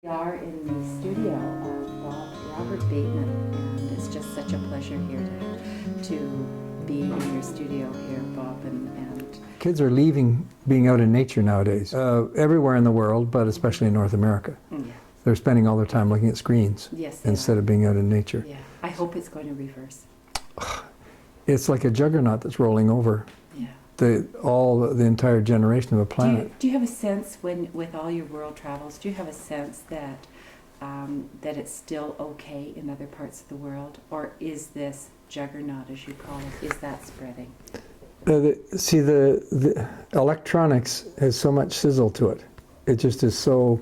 We are in the studio of Robert Bateman, and it's just such a pleasure here to be in your studio here, Bob. And Kids are leaving being out in nature nowadays, everywhere in the world, but especially in North America. yeah. They're spending all their time looking at screens Yes, instead of being out in nature. Yeah, I hope it's going to reverse. It's like a juggernaut that's rolling over Yeah. the entire generation of a planet. Do you have a sense, with all your world travels, do you have a sense that that it's still okay in other parts of the world, or is this juggernaut, as you call it, is that spreading? The electronics has so much sizzle to it. It just is so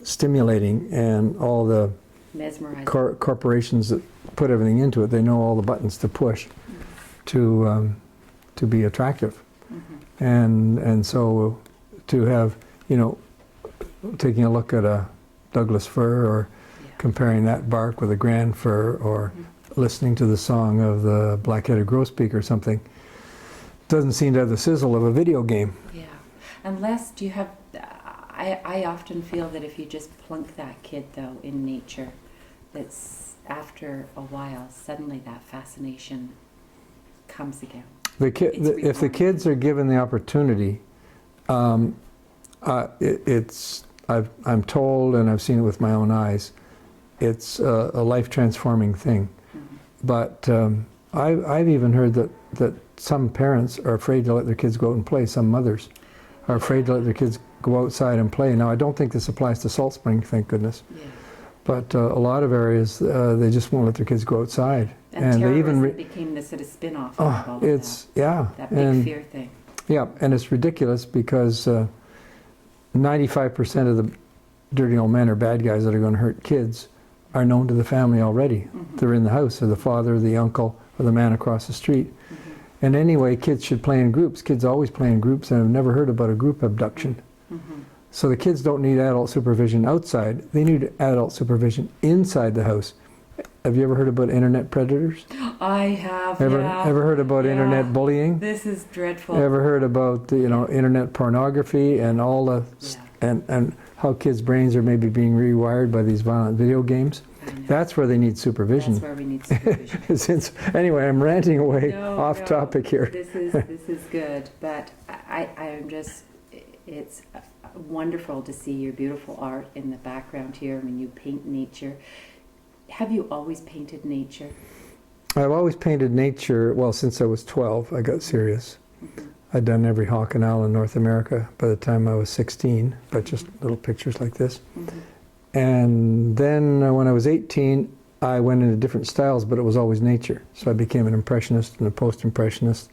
stimulating, and all the Mesmerizing. corporations that put everything into it, they know all the buttons to push to be attractive. Mm-hmm. And so to have, taking a look at a Douglas fir, or comparing that bark with a grand fir, or listening to the song of the black-headed grosbeak or something, doesn't seem to have the sizzle of a video game. Yeah. Unless, do you have, I often feel that if you just plunk that kid, though, in nature, that's after a while, suddenly that fascination comes again. If the kids are given the opportunity, I'm told, and I've seen it with my own eyes, it's a life-transforming thing. Mm-hmm. But I've even heard that some parents are afraid to let their kids go out and play. Some mothers are afraid to let their kids go outside and play. Now, I don't think this applies to Salt Spring, thank goodness. Yeah. But a lot of areas, they just won't let their kids go outside. And they even became this sort of spin-off of all it's, that. Yeah. That big fear thing. Yeah, and it's ridiculous because 95% of the dirty old men or bad guys that are going to hurt kids are known to the family already. Mm-hmm. They're in the house, or the father, or the uncle, or the man across the street. Mm-hmm. And anyway, kids should play in groups. Kids always play in groups, and I've never heard about a group abduction. Mm-hmm. So the kids don't need adult supervision outside. They need adult supervision inside the house. Have you ever heard about internet predators? I have. Ever heard about internet bullying? This is dreadful. Ever heard about internet pornography and all the and how kids' brains are maybe being rewired by these violent video games? That's where they need supervision. That's where we need supervision. Anyway, I'm ranting away off topic here. This is good, but I'm just, it's wonderful to see your beautiful art in the background here when you paint nature. Have you always painted nature? I've always painted nature, well, since I was 12, I got serious. Mm-hmm. I'd done every hawk and owl in North America by the time I was 16, but just little pictures like this. Mm-hmm. And then when I was 18, I went into different styles, but it was always nature. So I became an impressionist and a post-impressionist,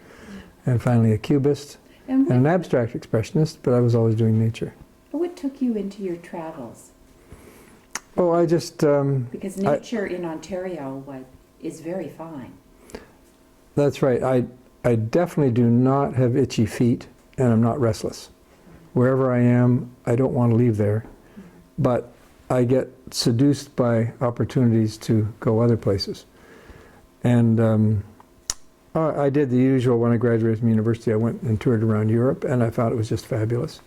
and finally a cubist, and an abstract expressionist, but I was always doing nature. What took you into your travels? Oh, I just... because nature in Ontario is very fine. That's right. I definitely do not have itchy feet, and I'm not restless. Wherever I am, I don't want to leave there. But I get seduced by opportunities to go other places. And I did the usual. When I graduated from university, I went and toured around Europe, and I found it was just fabulous.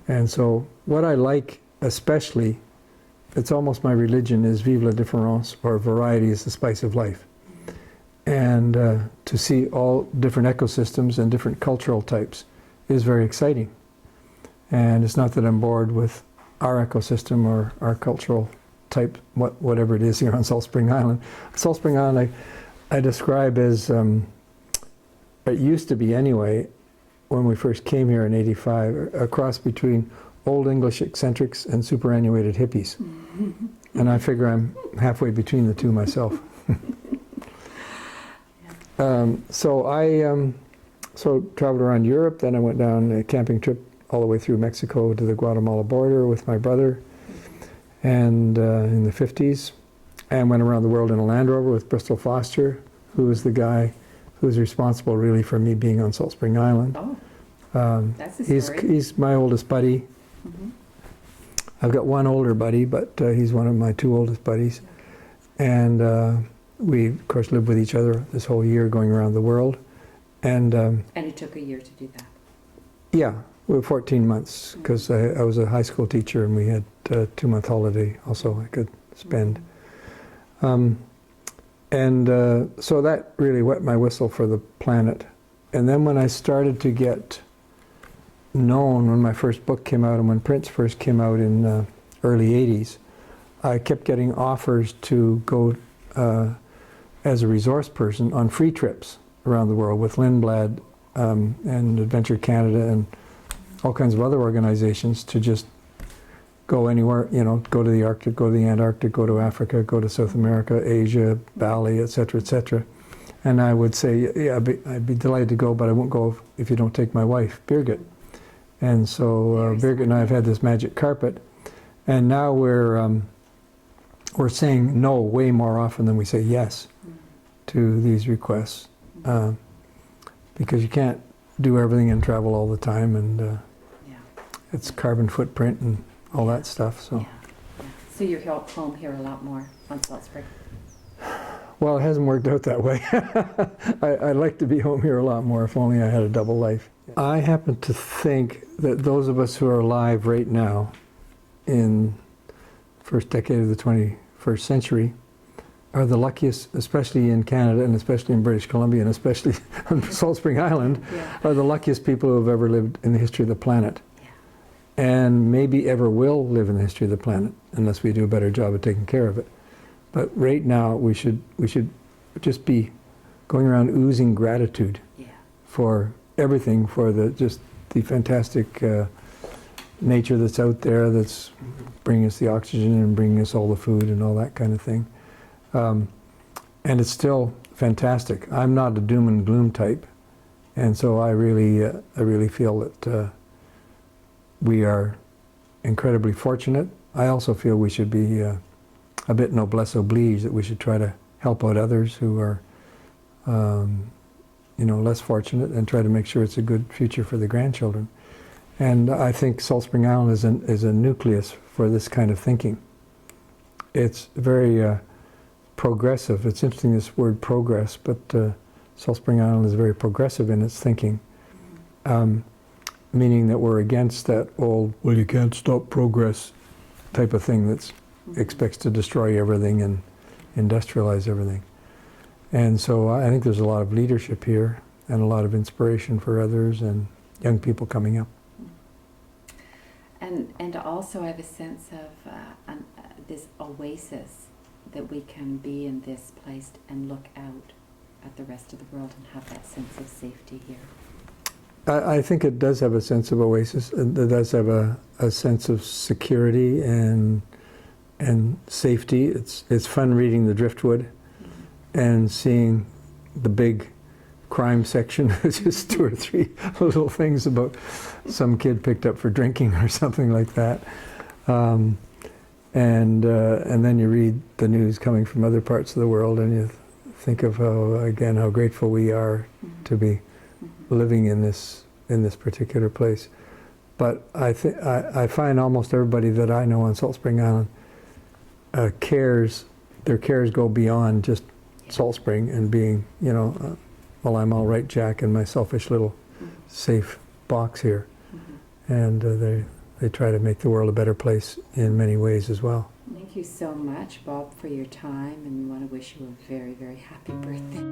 And so what I like especially, it's almost my religion, is vive la différence, or variety is the spice of life. And to see all different ecosystems and different cultural types is very exciting. And it's not that I'm bored with our ecosystem or our cultural type, whatever it is here on Salt Spring Island. Salt Spring Island I describe as, it used to be anyway, when we first came here in '85, a cross between Old English eccentrics and superannuated hippies. And I figure I'm halfway between the two myself. So I traveled around Europe, then I went down a camping trip all the way through Mexico to the Guatemala border with my brother, and in the 50s, and went around the world in a Land Rover with Bristol Foster, who was the guy who was responsible really for me being on Salt Spring Island. Oh, that's a story. He's my oldest buddy. Mm-hmm. I've got one older buddy, but he's one of my two oldest buddies. And we, of course, lived with each other this whole year going around the world. And it took a year to do that. Yeah. Well, 14 months, because I was a high school teacher and we had a 2-month holiday also I could spend. So that really wet my whistle for the planet. And then when I started to get known, when my first book came out and when Prince first came out in early 80s, I kept getting offers to go as a resource person on free trips around the world with Lindblad and Adventure Canada and all kinds of other organizations to just go anywhere, you know, go to the Arctic, go to the Antarctic, go to Africa, go to South America, Asia, Bali, etc., etc. And I would say, yeah, I'd be delighted to go, but I won't go if you don't take my wife, Birgit. And so Birgit and I have had this magic carpet, and now we're saying no way more often than we say yes to these requests, because you can't do everything and travel all the time, and it's carbon footprint and all that stuff. So. Yeah. So you're home here a lot more on Salt Spring. Well, it hasn't worked out that way. I'd like to be home here a lot more, if only I had a double life. I happen to think that those of us who are alive right now in the first decade of the 21st century are the luckiest, especially in Canada and especially in British Columbia and especially on Salt Spring Island, are the luckiest people who have ever lived in the history of the planet. And maybe ever will live in the history of the planet, unless we do a better job of taking care of it. But right now, we should just be going around oozing gratitude for everything, for the fantastic nature that's out there, that's bringing us the oxygen and bringing us all the food and all that kind of thing. And it's still fantastic. I'm not a doom and gloom type, and so I really feel that we are incredibly fortunate. I also feel we should be a bit noblesse oblige, that we should try to help out others who are, less fortunate, and try to make sure it's a good future for the grandchildren. And I think Salt Spring Island is a nucleus for this kind of thinking. It's very progressive. It's interesting, this word progress, but Salt Spring Island is very progressive in its thinking. Meaning that we're against that old, well, you can't stop progress type of thing that expects to destroy everything and industrialize everything. And so I think there's a lot of leadership here and a lot of inspiration for others and young people coming up. And also I have a sense of this oasis that we can be in this place and look out at the rest of the world and have that sense of safety here. I think it does have a sense of oasis. It does have a sense of security and safety. It's fun reading the Driftwood and seeing the big crime section, just 2 or 3 little things about some kid picked up for drinking or something like that. And then you read the news coming from other parts of the world, and you think of how grateful we are to be living in this particular place. But I find almost everybody that I know on Salt Spring Island their cares go beyond just Salt Spring and being, well, I'm all right, Jack, in my selfish little safe box here. And they try to make the world a better place in many ways as well. Thank you so much, Bob, for your time, and we want to wish you a very, very happy birthday.